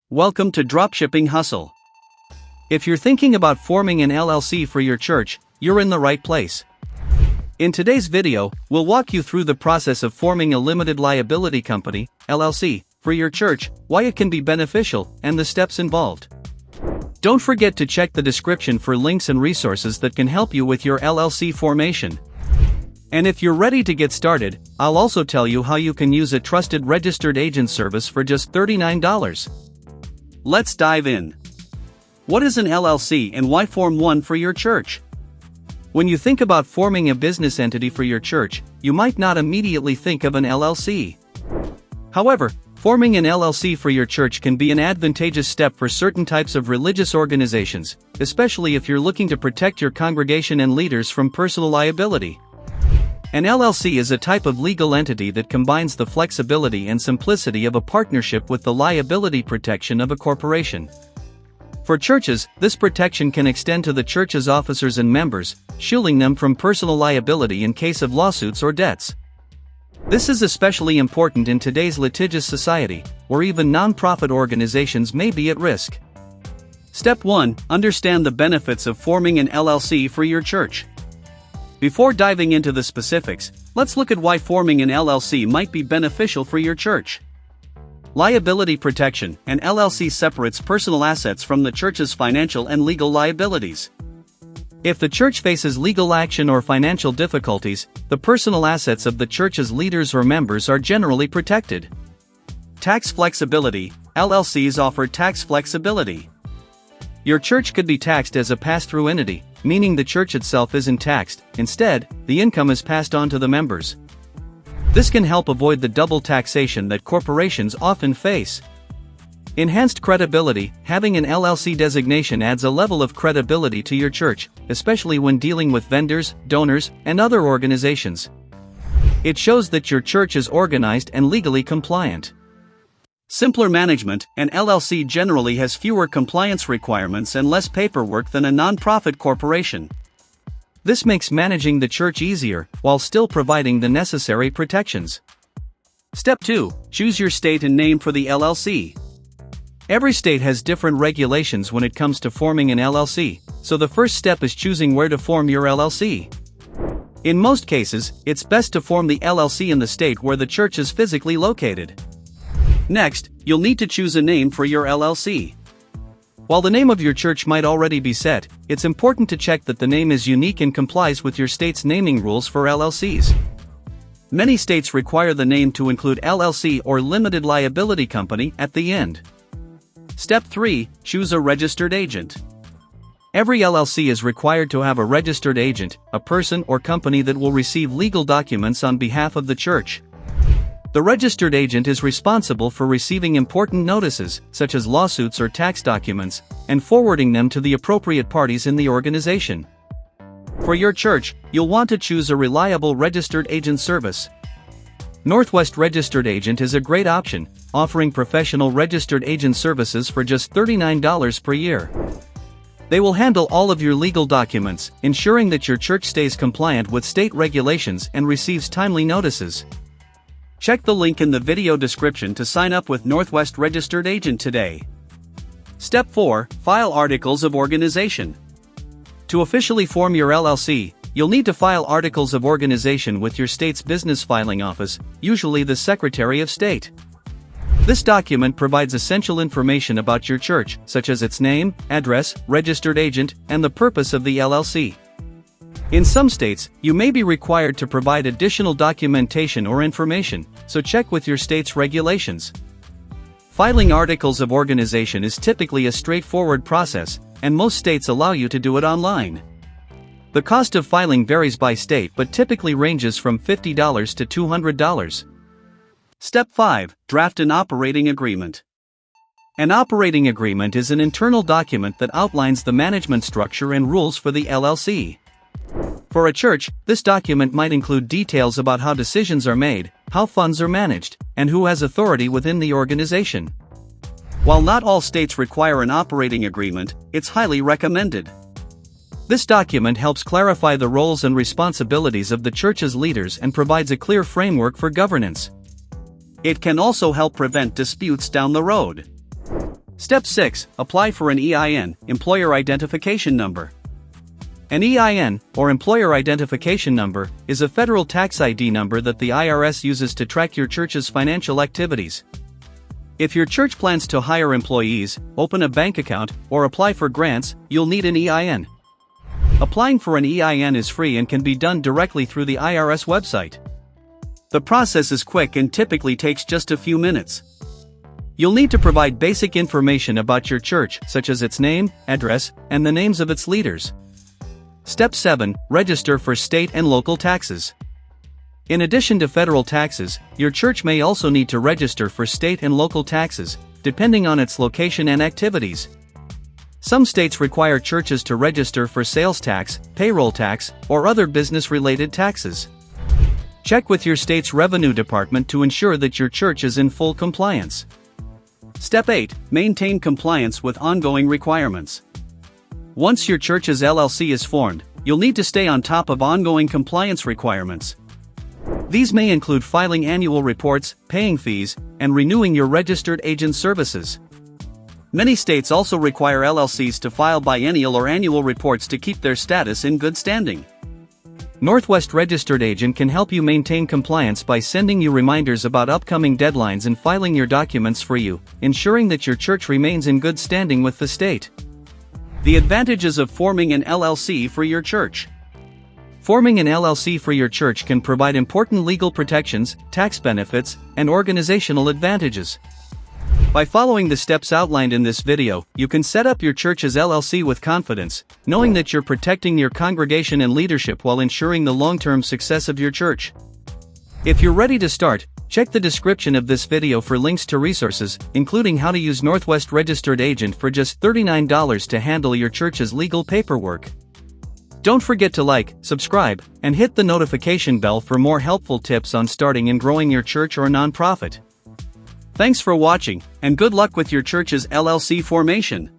Welcome to Dropshipping Hustle. If you're thinking about forming an LLC for your church, you're in the right place. In today's video, we'll walk you through the process of forming a limited liability company, LLC, for your church, why it can be beneficial, and the steps involved. Don't forget to check the description for links and resources that can help you with your LLC formation. And if you're ready to get started, I'll also tell you how you can use a trusted registered agent service for just $39. Let's dive in. What is an LLC and why form one for your church? When you think about forming a business entity for your church, you might not immediately think of an LLC. However, forming an LLC for your church can be an advantageous step for certain types of religious organizations, especially if you're looking to protect your congregation and leaders from personal liability. An LLC is a type of legal entity that combines the flexibility and simplicity of a partnership with the liability protection of a corporation. For churches, this protection can extend to the church's officers and members, shielding them from personal liability in case of lawsuits or debts. This is especially important in today's litigious society, where even non-profit organizations may be at risk. Step 1. Understand the benefits of forming an LLC for your church. Before diving into the specifics, let's look at why forming an LLC might be beneficial for your church. Liability protection. An LLC separates personal assets from the church's financial and legal liabilities. If the church faces legal action or financial difficulties, the personal assets of the church's leaders or members are generally protected. Tax flexibility. LLCs offer tax flexibility. Your church could be taxed as a pass-through entity, meaning the church itself isn't taxed. Instead, the income is passed on to the members. This can help avoid the double taxation that corporations often face. Enhanced credibility. Having an LLC designation adds a level of credibility to your church, especially when dealing with vendors, donors, and other organizations. It shows that your church is organized and legally compliant. Simpler management. An LLC generally has fewer compliance requirements and less paperwork than a non-profit corporation. This makes managing the church easier, while still providing the necessary protections. Step 2. Choose your state and name for the LLC. Every state has different regulations when it comes to forming an LLC, so the first step is choosing where to form your LLC. In most cases, it's best to form the LLC in the state where the church is physically located. Next, you'll need to choose a name for your LLC. While the name of your church might already be set, it's important to check that the name is unique and complies with your state's naming rules for LLCs. Many states require the name to include LLC or limited liability company at the end. Step 3. Choose a registered agent. Every LLC is required to have a registered agent, a person or company that will receive legal documents on behalf of the church. The registered agent is responsible for receiving important notices, such as lawsuits or tax documents, and forwarding them to the appropriate parties in the organization. For your church, you'll want to choose a reliable registered agent service. Northwest Registered Agent is a great option, offering professional registered agent services for just $39 per year. They will handle all of your legal documents, ensuring that your church stays compliant with state regulations and receives timely notices. Check the link in the video description to sign up with Northwest Registered Agent today. Step 4. File Articles of Organization. To officially form your LLC, you'll need to file Articles of Organization with your state's business filing office, usually the Secretary of State. This document provides essential information about your church, such as its name, address, registered agent, and the purpose of the LLC. In some states, you may be required to provide additional documentation or information, so check with your state's regulations. Filing Articles of Organization is typically a straightforward process, and most states allow you to do it online. The cost of filing varies by state but typically ranges from $50 to $200. Step 5. Draft an operating agreement. An operating agreement is an internal document that outlines the management structure and rules for the LLC. For a church, this document might include details about how decisions are made, how funds are managed, and who has authority within the organization. While not all states require an operating agreement, it's highly recommended. This document helps clarify the roles and responsibilities of the church's leaders and provides a clear framework for governance. It can also help prevent disputes down the road. Step 6. Apply for an EIN, Employer Identification Number. An EIN, or Employer Identification Number, is a federal tax ID number that the IRS uses to track your church's financial activities. If your church plans to hire employees, open a bank account, or apply for grants, you'll need an EIN. Applying for an EIN is free and can be done directly through the IRS website. The process is quick and typically takes just a few minutes. You'll need to provide basic information about your church, such as its name, address, and the names of its leaders. Step 7. Register for state and local taxes. In addition to federal taxes, your church may also need to register for state and local taxes, depending on its location and activities. Some states require churches to register for sales tax, payroll tax, or other business-related taxes. Check with your state's revenue department to ensure that your church is in full compliance. Step 8. Maintain compliance with ongoing requirements. Once your church's LLC is formed, you'll need to stay on top of ongoing compliance requirements. These may include filing annual reports, paying fees, and renewing your registered agent services. Many states also require LLCs to file biennial or annual reports to keep their status in good standing. Northwest Registered Agent can help you maintain compliance by sending you reminders about upcoming deadlines and filing your documents for you, ensuring that your church remains in good standing with the state. The advantages of forming an LLC for your church. Forming an LLC for your church can provide important legal protections, tax benefits, and organizational advantages. By following the steps outlined in this video, you can set up your church's LLC with confidence, knowing that you're protecting your congregation and leadership while ensuring the long-term success of your church. If you're ready to start, check the description of this video for links to resources, including how to use Northwest Registered Agent for just $39 to handle your church's legal paperwork. Don't forget to like, subscribe, and hit the notification bell for more helpful tips on starting and growing your church or nonprofit. Thanks for watching, and good luck with your church's LLC formation.